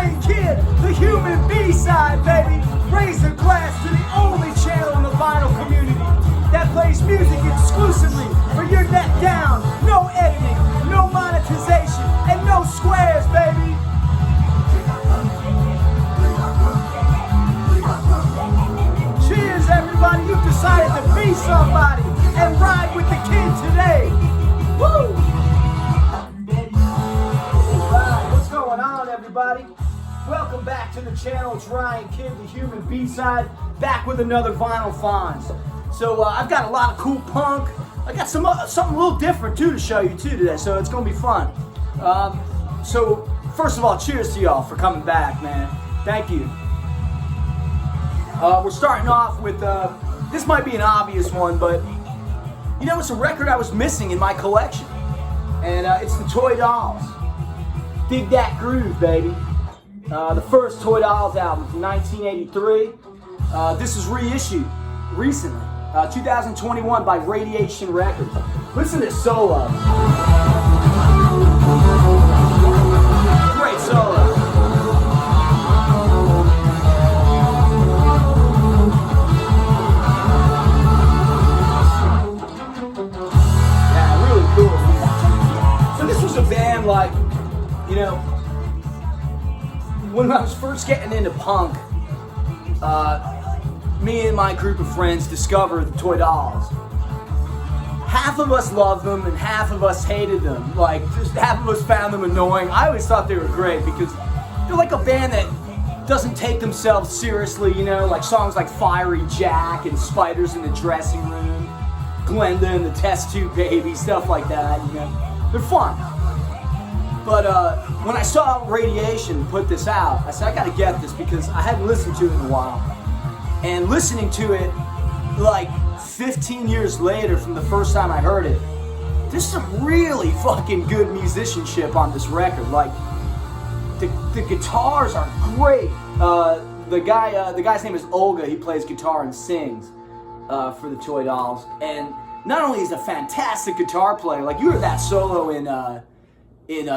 Giant Kid, the human B-side, baby. Raise a glass to the only channel in the vinyl community that plays music exclusively for your neck down. No editing, no monetization, and no squares, baby. Cheers, everybody. You've decided to be somebody and ride with the kid today. Woo! Alright, what's going on, everybody? Welcome back to the channel. It's Ryan Kid, the human B-side, back with another Vinyl Finds. So I've got a lot of cool punk. I got something a little different too to show you too today, so it's gonna be fun. So first of all, cheers to y'all for coming back, man. Thank you. We're starting off with, this might be an obvious one, but you know, it's a record I was missing in my collection. And it's the Toy Dolls. Dig That Groove, baby. The first Toy Dolls album from 1983. This is reissued recently, 2021 by Radiation Records. Listen to this solo. Great solo. Like, you know, when I was first getting into punk, me and my group of friends discovered the Toy Dolls. Half of us loved them and half of us hated them. Like, just half of us found them annoying. I always thought they were great because they're like a band that doesn't take themselves seriously, you know, like songs like Fiery Jack and Spiders in the Dressing Room, Glenda and the Test Tube Baby, stuff like that, you know. They're fun. But when I saw Radiation put this out, I said, I gotta get this because I hadn't listened to it in a while. And listening to it like 15 years later from the first time I heard it, there's some really fucking good musicianship on this record. Like, the guitars are great. The guy's name is Olga. He plays guitar and sings for the Toy Dolls. And not only is he a fantastic guitar player, like you heard that solo in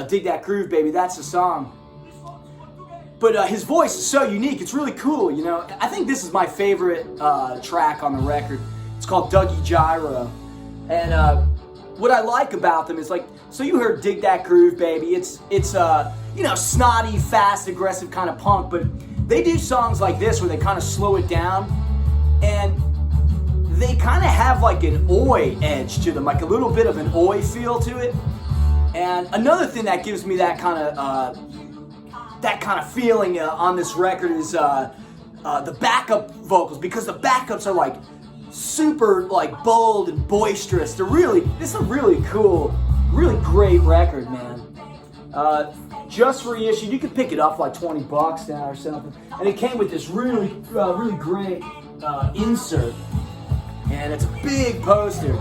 Dig That Groove, baby, that's the song. But his voice is so unique, it's really cool, you know. I think this is my favorite track on the record. It's called Dougie Gyro. And what I like about them is, like, so you heard Dig That Groove, baby. It's you know, snotty, fast, aggressive kind of punk, but they do songs like this where they kind of slow it down, and they kind of have like an oi edge to them, like a little bit of an oi feel to it. And another thing that gives me that kind of feeling on this record is the backup vocals, because the backups are like super like bold and boisterous. This is a really cool, really great record, man. Just reissued. You can pick it up for like $20 now or something. And it came with this really great insert, and it's a big poster.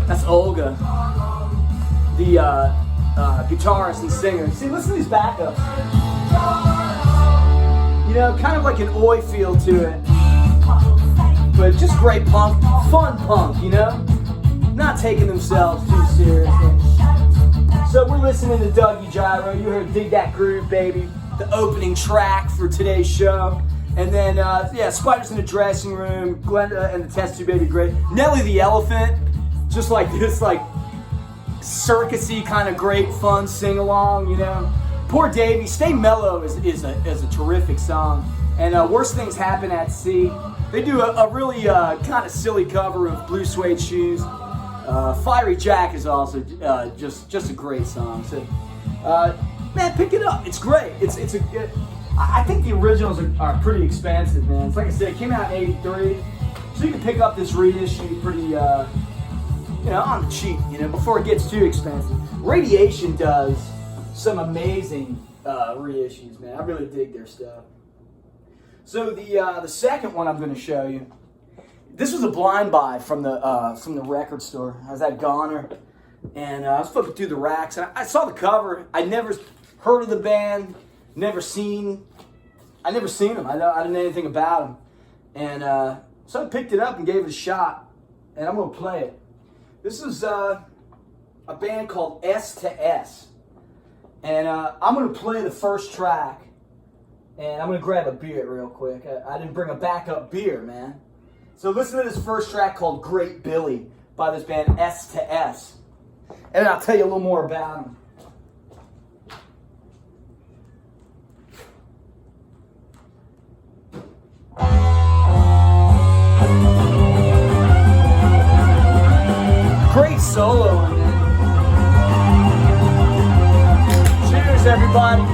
That's Olga, the guitarist and singer. See, listen to these backups. You know, kind of like an oi feel to it, but just great punk, fun punk, you know? Not taking themselves too seriously. So we're listening to Dougie Gyro. You heard Dig That Groove, baby, the opening track for today's show. And then, yeah, Spiders in the Dressing Room, Glenda and the Test Tube Baby, great. Nelly the Elephant, just like this, like, circusy kind of great fun sing-along, you know. Poor Davy, Stay Mellow is a terrific song. And Worst Things Happen at Sea. They do a really kind of silly cover of Blue Suede Shoes. Fiery Jack is also just a great song. So, man, pick it up. It's great. I think the originals are pretty expensive, man. It's like I said, it came out in '83, so you can pick up this reissue pretty, you know, on the cheap, you know, before it gets too expensive. Radiation does some amazing reissues, man. I really dig their stuff. So the second one I'm going to show you, this was a blind buy from the record store. I was at Goner, and I was flipping through the racks, and I saw the cover. I never heard of the band, never seen them. I didn't know anything about them, and so I picked it up and gave it a shot, and I'm going to play it. This is a band called S to S, And I'm going to play the first track. And I'm going to grab a beer real quick. I didn't bring a backup beer, man. So listen to this first track called Great Billy by this band S to S. And then I'll tell you a little more about them. Great solo on that. Cheers, everybody.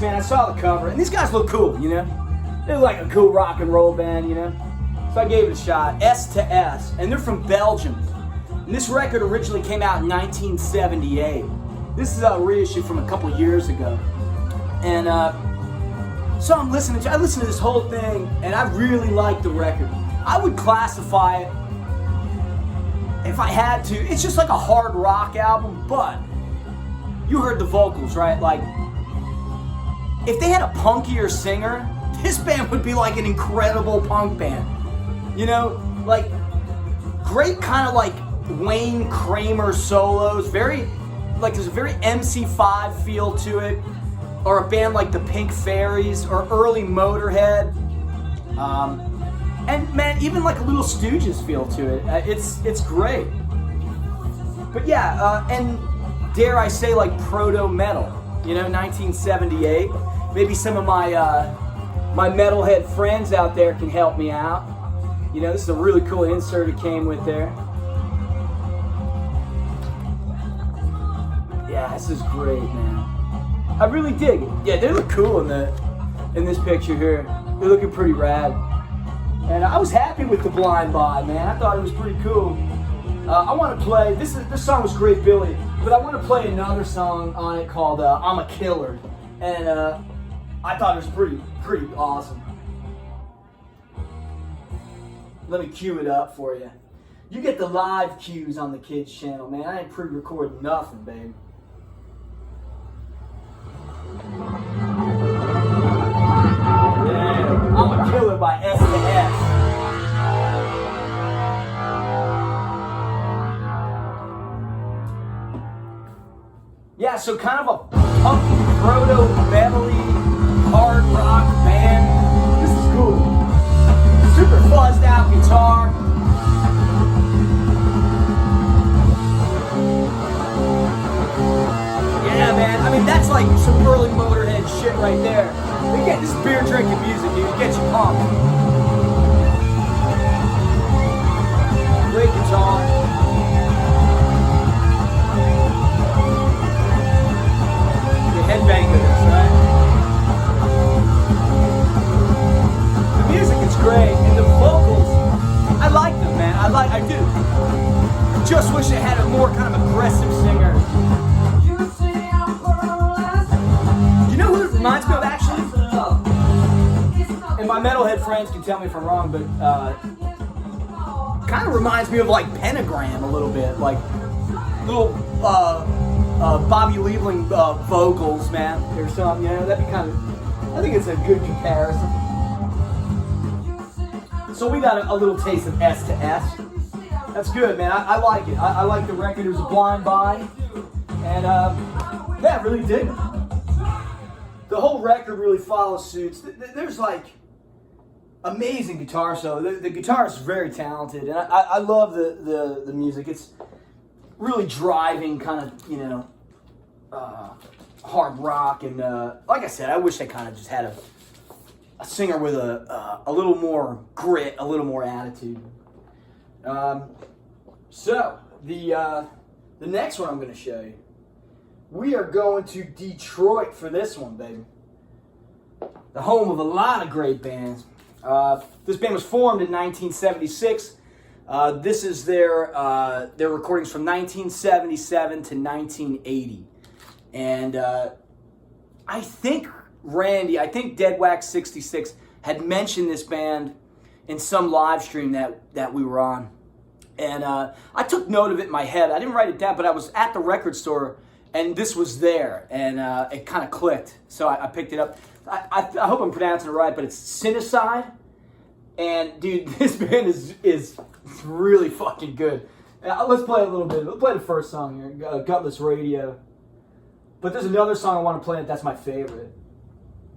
Man, I saw the cover, and these guys look cool, you know? They look like a cool rock and roll band, you know? So I gave it a shot. S to S, and they're from Belgium. And this record originally came out in 1978. This is a reissue from a couple years ago. And so I listened to this whole thing, and I really like the record. I would classify it, if I had to, it's just like a hard rock album, but you heard the vocals, right? Like, if they had a punkier singer, this band would be like an incredible punk band. You know, like great kind of like Wayne Kramer solos, very, like there's a very MC5 feel to it, or a band like the Pink Fairies or early Motorhead. And man, even like a little Stooges feel to it. It's great. But yeah, and dare I say like proto metal, you know, 1978. Maybe some of my my metalhead friends out there can help me out. You know, this is a really cool insert it came with there. Yeah, this is great, man. I really dig it. Yeah, they look cool in this picture here. They're looking pretty rad. And I was happy with the Blind Buy, man. I thought it was pretty cool. I want to play, this song was Great Billy, but I want to play another song on it called I'm a Killer. And I thought it was pretty awesome. Let me cue it up for you. You get the live cues on the kids channel, man. I ain't pre-recording nothing, baby. Yeah, I'm a Killer by S to S. Yeah, so kind of a punky, proto-metal-y, hard rock band. This is cool. Super fuzzed out guitar. Yeah, man. I mean, that's like some early Motorhead shit right there. Again, this is beer drinking music, dude. It gets you pumped. Great guitar. Headbang with this, right? The music is great, and the vocals, I like them, man. I do. I just wish they had a more kind of aggressive singer. You know who it reminds me of, actually? And my metalhead friends can tell me if I'm wrong, but kind of reminds me of like Pentagram a little bit, like little Bobby Liebling vocals, man, or something. You know, that'd be kind of, I think it's a good comparison. So we got a little taste of S to S. That's good, man. I like it. I like the record. It was a Blind Buy, and yeah, I really dig it. The whole record really follows suits. There's like amazing guitar solo. The guitar is very talented, and I love the music. It's really driving, kind of, you know, hard rock, and like I said, I wish they kind of just had a singer with a little more grit, a little more attitude. So the next one I'm going to show you, we are going to Detroit for this one, baby. The home of a lot of great bands. This band was formed in 1976 This is their recordings from 1977 to 1980. And I think Dead Wax 66 had mentioned this band in some live stream that we were on. And I took note of it in my head. I didn't write it down, but I was at the record store and this was there, and it kind of clicked. So I picked it up. I hope I'm pronouncing it right, but it's Cinecide. And dude, this band is really fucking good. Let's play a little bit. Let's play the first song here, Gutless Radio. But there's another song I want to play that's my favorite.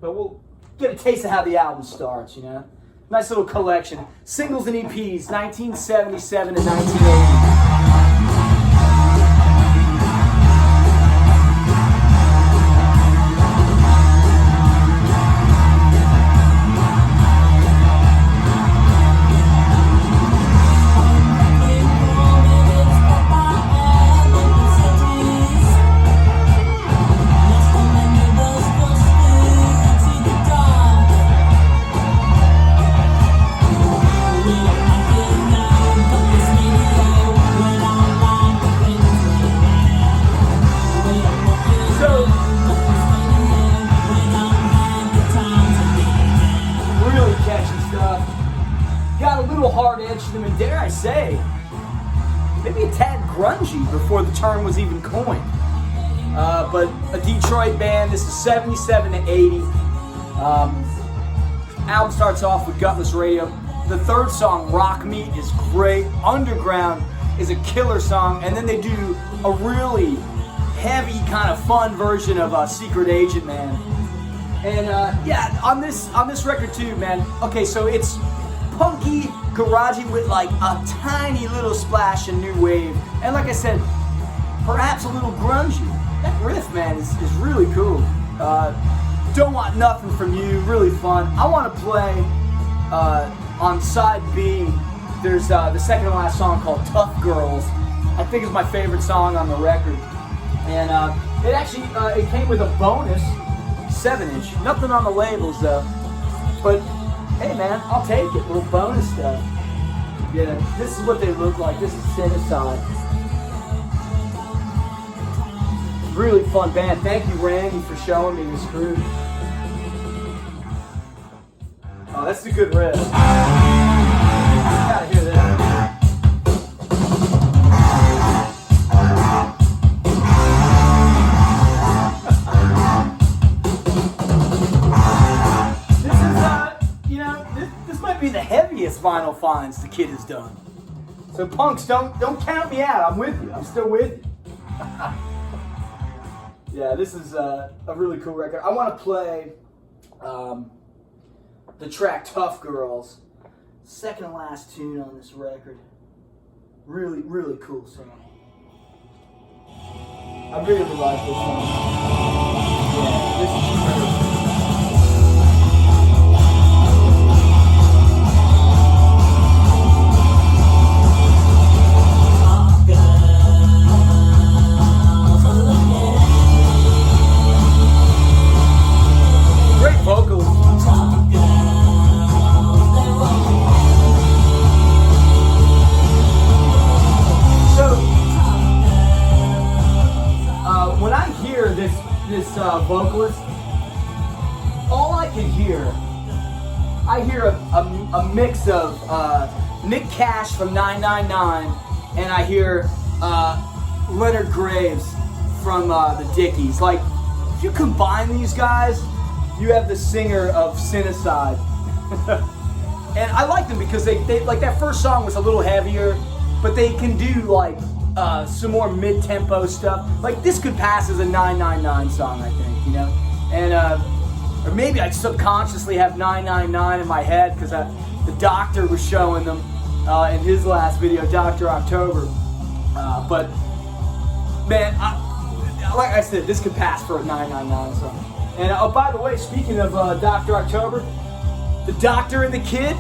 But we'll get a taste of how the album starts, you know? Nice little collection. Singles and EPs, 1977 to 1980. Hard edge to them, and dare I say, maybe a tad grungy before the term was even coined. But a Detroit band. This is 77 to 80. Album starts off with Gutless Radio. The third song, Rock Me, is great. Underground is a killer song, and then they do a really heavy, kind of fun version of Secret Agent, man. And yeah, on this record too, man. Okay, so it's punky, garagey with like a tiny little splash of new wave, and like I said, perhaps a little grungy. That riff, man, is really cool. Don't Want Nothing From You, really fun. I want to play on side B. There's the second to last song called Tough Girls. I think is my favorite song on the record, and it actually it came with a bonus 7-inch. Nothing on the labels though, but hey man, I'll take it. Little bonus stuff. Yeah, this is what they look like. This is Cinecide. Really fun band. Thank you, Randy, for showing me this groove. Oh, that's a good riff. You gotta hear that. Be the heaviest vinyl finds the kid has done. So punks, don't count me out. I'm with you. I'm still with you. Yeah, this is a really cool record. I want to play the track Tough Girls. Second to last tune on this record. Really, really cool song. I really like this song. Yeah, this is really cool. Vocalist, all I can hear, I hear a mix of Nick Cash from 999, and I hear Leonard Graves from the Dickies. Like, if you combine these guys, you have the singer of Cinecide. And I like them because they like, that first song was a little heavier, but they can do like some more mid-tempo stuff. Like, this could pass as a 999 song, I think, you know? And, or maybe I subconsciously have 999 in my head because the Doctor was showing them in his last video, Dr. October. But, man, like I said, this could pass for a 999 song. And, oh, by the way, speaking of Dr. October, The Doctor and the Kid,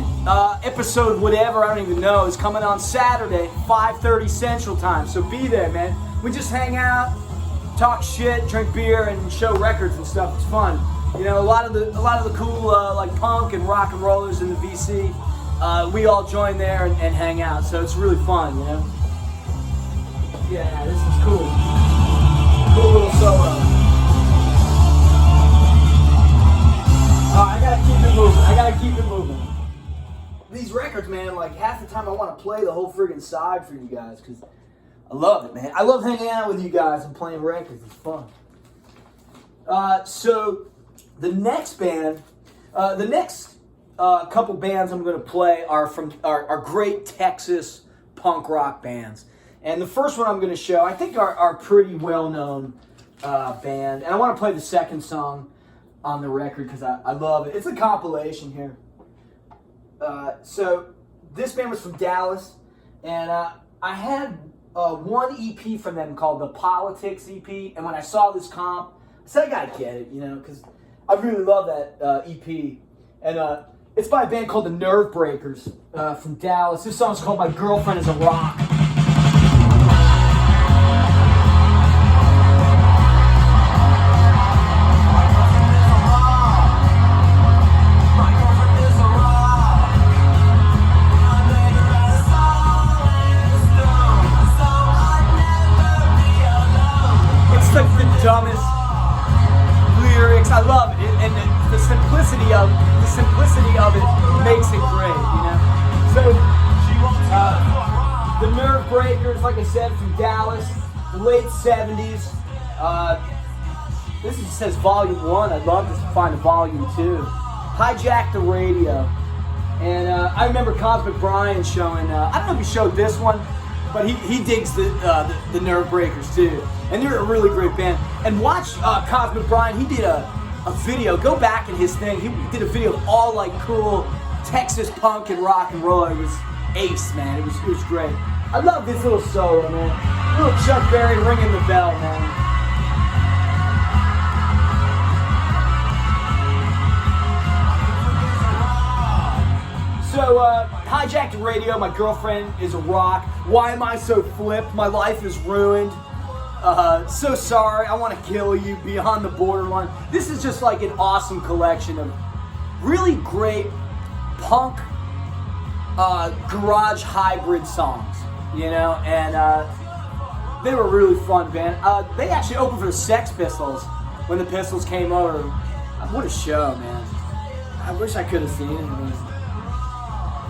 episode whatever, I don't even know, is coming on Saturday, 5:30 Central Time. So be there, man. We just hang out, talk shit, drink beer, and show records and stuff. It's fun. You know, a lot of the cool like punk and rock and rollers in the VC we all join there and hang out. So it's really fun, you know? Yeah, this is cool. Cool little solo. I gotta keep it moving. These records, man, like half the time I want to play the whole friggin' side for you guys because I love it, man. I love hanging out with you guys and playing records. It's fun. So the next band, couple bands I'm going to play are from are great Texas punk rock bands. And the first one I'm going to show, I think, are pretty well-known band. And I want to play the second song on the record because I love it. It's a compilation here. So this band was from Dallas, and I had one EP from them called the Politics EP. And when I saw this comp, I said I gotta get it, you know, because I really love that EP. And it's by a band called the Nerve Breakers from Dallas. This song's called "My Girlfriend Is a Rock." Dumbest lyrics, I love it, and the simplicity of it makes it great, you know. So the Nerve Breakers, like I said, from Dallas, the late '70s. This says Volume 1. I'd love to find a Volume 2. Hijack the Radio, and I remember Cosmic Brian showing. I don't know if he showed this one, but he digs the Nerve Breakers too. And they're a really great band. And watch Cosmic Brian, he did a video, go back in his thing, he did a video of all like cool Texas punk and rock and roll. It was ace, man, it was great. I love this little solo, man. Little Chuck Berry ringing the bell, man. So, Hijack the Radio, My Girlfriend Is a Rock. Why am I so flipped? My life is ruined. So sorry, I want to kill you, Beyond the Borderline. This is just like an awesome collection of really great punk garage hybrid songs, you know, and they were a really fun band. They actually opened for the Sex Pistols when the Pistols came over. What a show, man. I wish I could have seen it.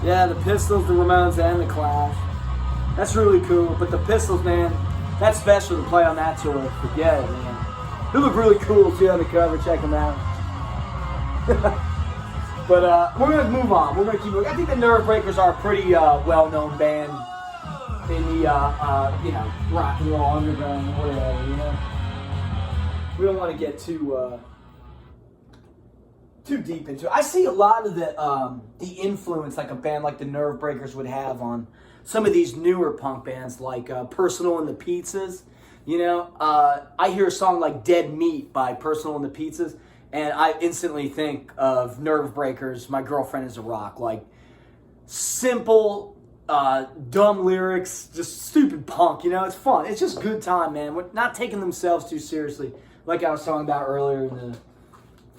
Yeah, the Pistols, the Ramones, and the Clash. That's really cool, but the Pistols, man, that's special to play on that tour. Forget it, man. They look really cool too on the cover. Check them out. But we're gonna move on. We're gonna keep moving. I think the Nerve Breakers are a pretty well-known band in the rock and roll underground, whatever. You know, we don't want to get too deep into it. I see a lot of the influence like a band like the Nerve Breakers would have on some of these newer punk bands like Personal and the Pizzas. You know, I hear a song like Dead Meat by Personal and the Pizzas, and I instantly think of Nerve Breakers, My Girlfriend Is a Rock. Like, simple, dumb lyrics, just stupid punk, you know? It's fun. It's just good time, man. We're not taking themselves too seriously, like I was talking about earlier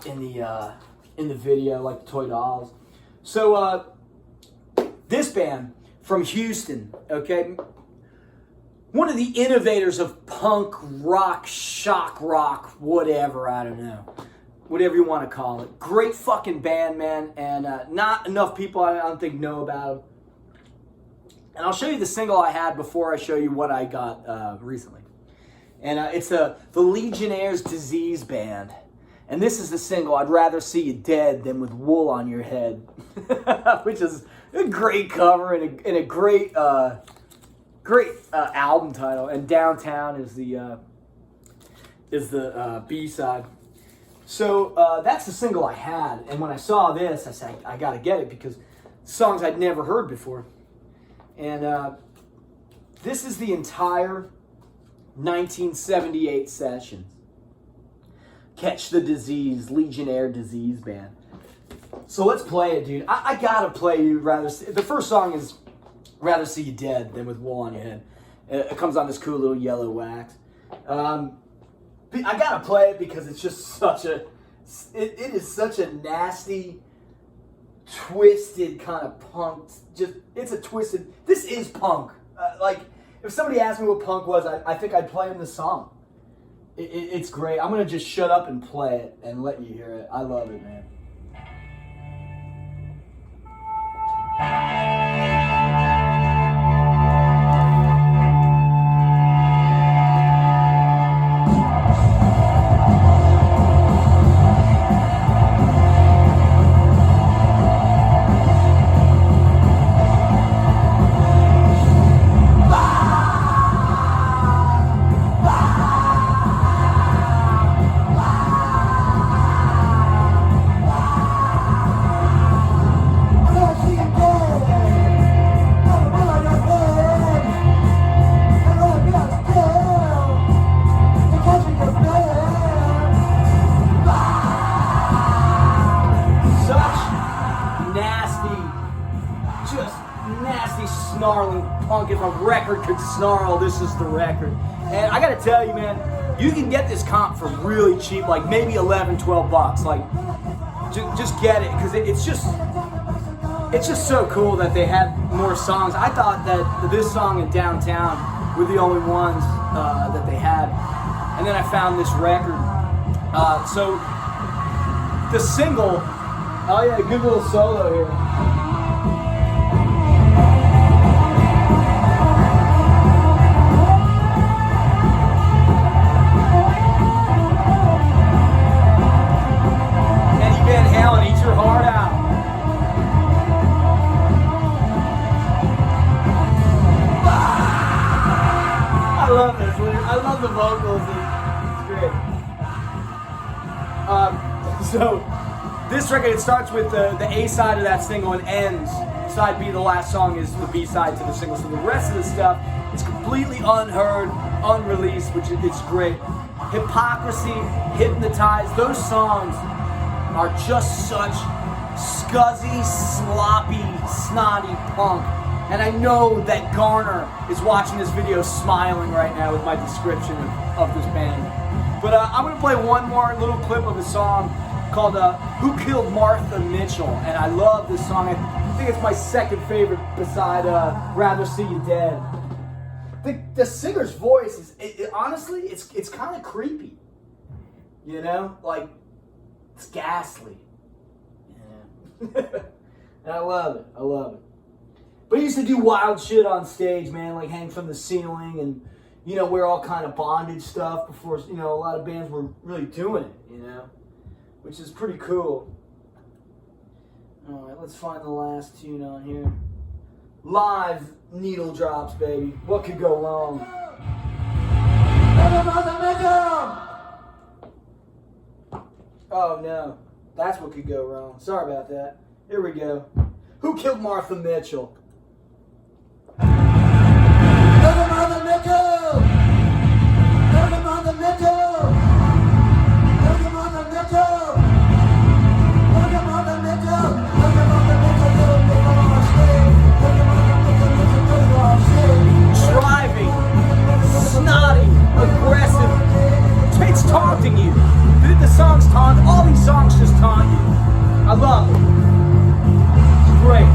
in the video, like the Toy Dolls. So, this band from Houston, okay? One of the innovators of punk rock, shock rock, whatever, I don't know. Whatever you want to call it. Great fucking band, man, and not enough people, I don't think, know about them. And I'll show you the single I had before I show you what I got recently. And it's the Legionnaire's Disease Band. And this is the single, I'd Rather See You Dead Than With Wool on Your Head. Which is a great cover and a great album title. And Downtown is the B-side. So that's the single I had. And when I saw this, I said, I gotta get it because songs I'd never heard before. And this is the entire 1978 session. Catch the Disease, Legionnaire Disease Band. So let's play it, dude. I gotta play you the first song is Rather See You Dead Than With Wool on Your Head. It comes on this cool little yellow wax. I gotta play it because it's just it is such a nasty, twisted kind of punk. It's a twisted. This is punk. Like if somebody asked me what punk was, I think I'd play them this song. It's great. I'm gonna just shut up and play it and let you hear it. I love it, man. Snarling punk. If a record could snarl, this is the record. And I gotta tell you, man, you can get this comp for really cheap, like maybe 11, 12 bucks. Like, just get it, because it's just so cool that they have more songs. I thought that this song and Downtown were the only ones that they had. And then I found this record. So, the single, oh yeah, good little solo here. I love the vocals. It's great. So this record, it starts with the A side of that single and ends. Side B, the last song, is the B side to the single. So the rest of the stuff is completely unheard, unreleased, which it's great. Hypocrisy, Hypnotized, those songs are just such scuzzy, sloppy, snotty punk. And I know that Garner is watching this video smiling right now with my description of this band. But I'm going to play one more little clip of a song called Who Killed Martha Mitchell? And I love this song. I think it's my second favorite beside Rather See You Dead. The singer's voice is, honestly, it's kind of creepy. You know? Like, it's ghastly. Yeah. And I love it. I love it. But he used to do wild shit on stage, man, like hang from the ceiling and, you know, wear all kind of bondage stuff before, you know, a lot of bands were really doing it, you know, which is pretty cool. All right, let's find the last tune on here. Live needle drops, baby. What could go wrong? Oh, no. That's what could go wrong. Sorry about that. Here we go. Who Killed Martha Mitchell? Martha Mitchell! Martha Mitchell! Martha Mitchell! Martha Mitchell! Driving, snotty, aggressive. It's taunting you. The songs taunt. All these songs just taunt you. I love it. It's great.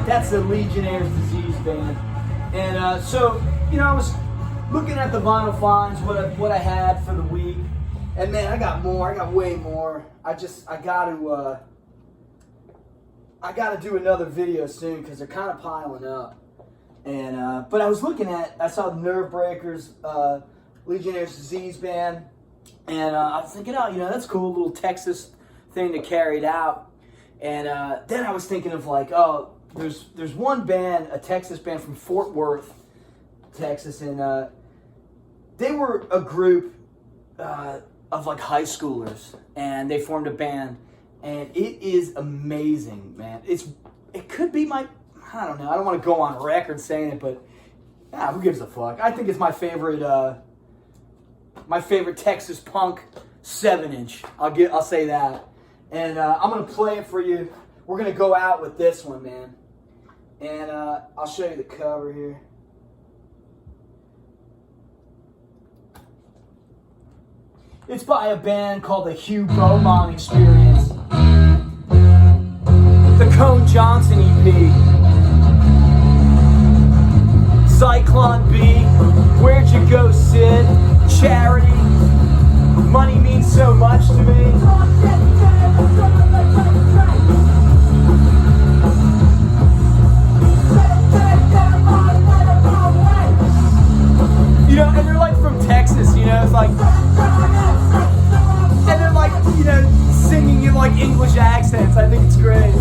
That's the Legionnaire's Disease band. And so, you know, I was looking at the vinyl finds, what I had for the week. And man, I got more. I got way more. I gotta do another video soon because they're kind of piling up. And but I was looking at, I saw the Nerve Breakers, Legionnaire's Disease band. And I was thinking, oh, you know, that's cool, a little Texas thing to carry it out. And then I was thinking of like, oh, there's one band, a Texas band from Fort Worth, Texas, and they were a group of like high schoolers, and they formed a band, and it is amazing, man. It could be my, I don't know, I don't want to go on record saying it, but who gives a fuck? I think it's my favorite Texas punk 7-inch. I'll say that. And I'm going to play it for you. We're going to go out with this one, man. And I'll show you the cover here. It's by a band called the Hugh Beaumont Experience. The Cone Johnson EP. Cyclone B, Where'd You Go, Sid? Charity. Money means so much to me. You know, and they're like from Texas, you know, it's like, and they're like, you know, singing in like English accents. I think it's great.